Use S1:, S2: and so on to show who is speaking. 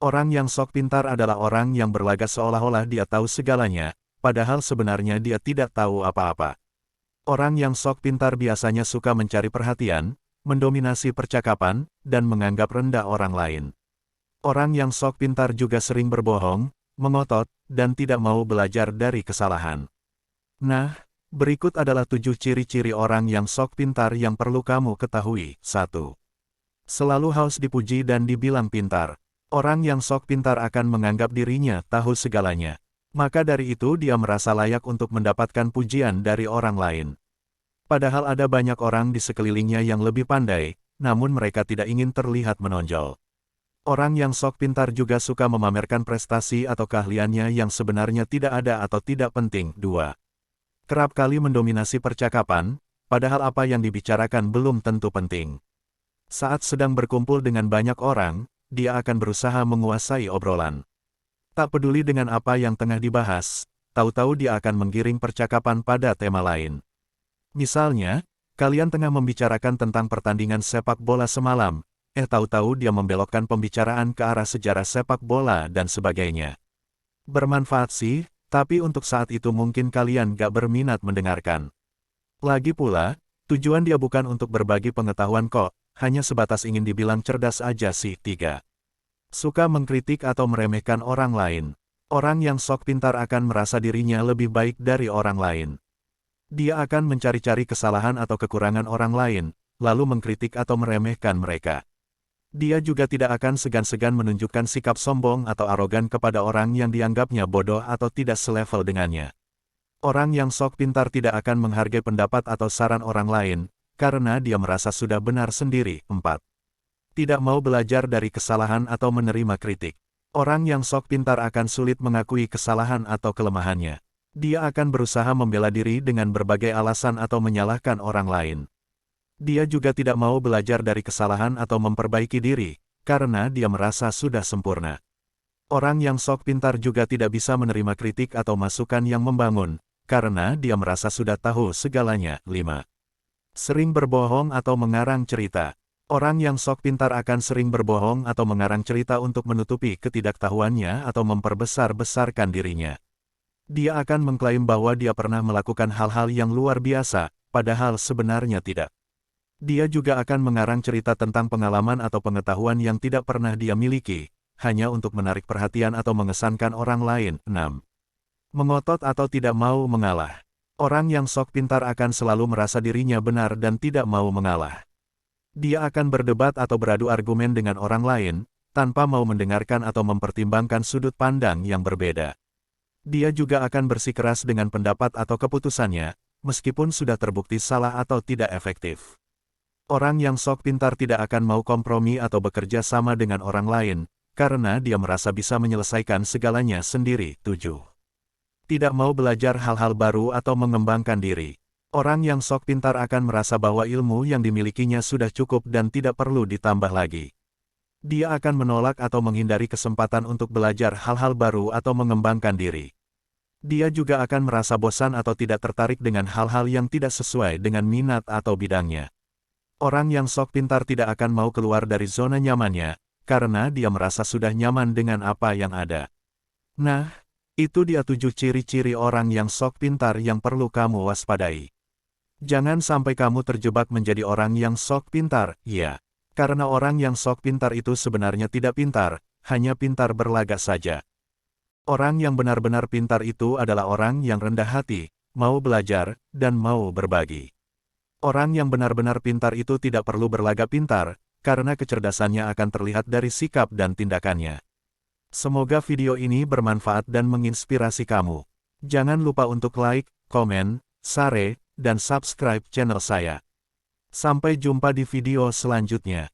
S1: Orang yang sok pintar adalah orang yang berlagak seolah-olah dia tahu segalanya, padahal sebenarnya dia tidak tahu apa-apa. Orang yang sok pintar biasanya suka mencari perhatian, mendominasi percakapan, dan menganggap rendah orang lain. Orang yang sok pintar juga sering berbohong, mengotot, dan tidak mau belajar dari kesalahan. Nah, berikut adalah 7 ciri-ciri orang yang sok pintar yang perlu kamu ketahui. 1. Selalu haus dipuji dan dibilang pintar. Orang yang sok pintar akan menganggap dirinya tahu segalanya. Maka dari itu dia merasa layak untuk mendapatkan pujian dari orang lain. Padahal ada banyak orang di sekelilingnya yang lebih pandai, namun mereka tidak ingin terlihat menonjol. Orang yang sok pintar juga suka memamerkan prestasi atau keahliannya yang sebenarnya tidak ada atau tidak penting. 2. Kerap kali mendominasi percakapan, padahal apa yang dibicarakan belum tentu penting. Saat sedang berkumpul dengan banyak orang, dia akan berusaha menguasai obrolan. Tak peduli dengan apa yang tengah dibahas, tahu-tahu dia akan menggiring percakapan pada tema lain. Misalnya, kalian tengah membicarakan tentang pertandingan sepak bola semalam, tahu-tahu dia membelokkan pembicaraan ke arah sejarah sepak bola dan sebagainya. Bermanfaat sih, tapi untuk saat itu mungkin kalian gak berminat mendengarkan. Lagi pula, tujuan dia bukan untuk berbagi pengetahuan kok, hanya sebatas ingin dibilang cerdas aja sih. 3. Suka mengkritik atau meremehkan orang lain. Orang yang sok pintar akan merasa dirinya lebih baik dari orang lain. Dia akan mencari-cari kesalahan atau kekurangan orang lain, lalu mengkritik atau meremehkan mereka. Dia juga tidak akan segan-segan menunjukkan sikap sombong atau arogan kepada orang yang dianggapnya bodoh atau tidak selevel dengannya. Orang yang sok pintar tidak akan menghargai pendapat atau saran orang lain, karena dia merasa sudah benar sendiri. 4. Tidak mau belajar dari kesalahan atau menerima kritik. Orang yang sok pintar akan sulit mengakui kesalahan atau kelemahannya. Dia akan berusaha membela diri dengan berbagai alasan atau menyalahkan orang lain. Dia juga tidak mau belajar dari kesalahan atau memperbaiki diri, karena dia merasa sudah sempurna. Orang yang sok pintar juga tidak bisa menerima kritik atau masukan yang membangun, karena dia merasa sudah tahu segalanya. 5. Sering berbohong atau mengarang cerita. Orang yang sok pintar akan sering berbohong atau mengarang cerita untuk menutupi ketidaktahuannya atau memperbesar-besarkan dirinya. Dia akan mengklaim bahwa dia pernah melakukan hal-hal yang luar biasa, padahal sebenarnya tidak. Dia juga akan mengarang cerita tentang pengalaman atau pengetahuan yang tidak pernah dia miliki, hanya untuk menarik perhatian atau mengesankan orang lain. 6. Mengotot atau tidak mau mengalah. Orang yang sok pintar akan selalu merasa dirinya benar dan tidak mau mengalah. Dia akan berdebat atau beradu argumen dengan orang lain, tanpa mau mendengarkan atau mempertimbangkan sudut pandang yang berbeda. Dia juga akan bersikeras dengan pendapat atau keputusannya, meskipun sudah terbukti salah atau tidak efektif. Orang yang sok pintar tidak akan mau kompromi atau bekerja sama dengan orang lain, karena dia merasa bisa menyelesaikan segalanya sendiri. 7. Tidak mau belajar hal-hal baru atau mengembangkan diri. Orang yang sok pintar akan merasa bahwa ilmu yang dimilikinya sudah cukup dan tidak perlu ditambah lagi. Dia akan menolak atau menghindari kesempatan untuk belajar hal-hal baru atau mengembangkan diri. Dia juga akan merasa bosan atau tidak tertarik dengan hal-hal yang tidak sesuai dengan minat atau bidangnya. Orang yang sok pintar tidak akan mau keluar dari zona nyamannya, karena dia merasa sudah nyaman dengan apa yang ada. Nah, itu dia 7 ciri-ciri orang yang sok pintar yang perlu kamu waspadai. Jangan sampai kamu terjebak menjadi orang yang sok pintar, ya. Karena orang yang sok pintar itu sebenarnya tidak pintar, hanya pintar berlagak saja. Orang yang benar-benar pintar itu adalah orang yang rendah hati, mau belajar, dan mau berbagi. Orang yang benar-benar pintar itu tidak perlu berlagak pintar, karena kecerdasannya akan terlihat dari sikap dan tindakannya. Semoga video ini bermanfaat dan menginspirasi kamu. Jangan lupa untuk like, komen, share, dan subscribe channel saya. Sampai jumpa di video selanjutnya.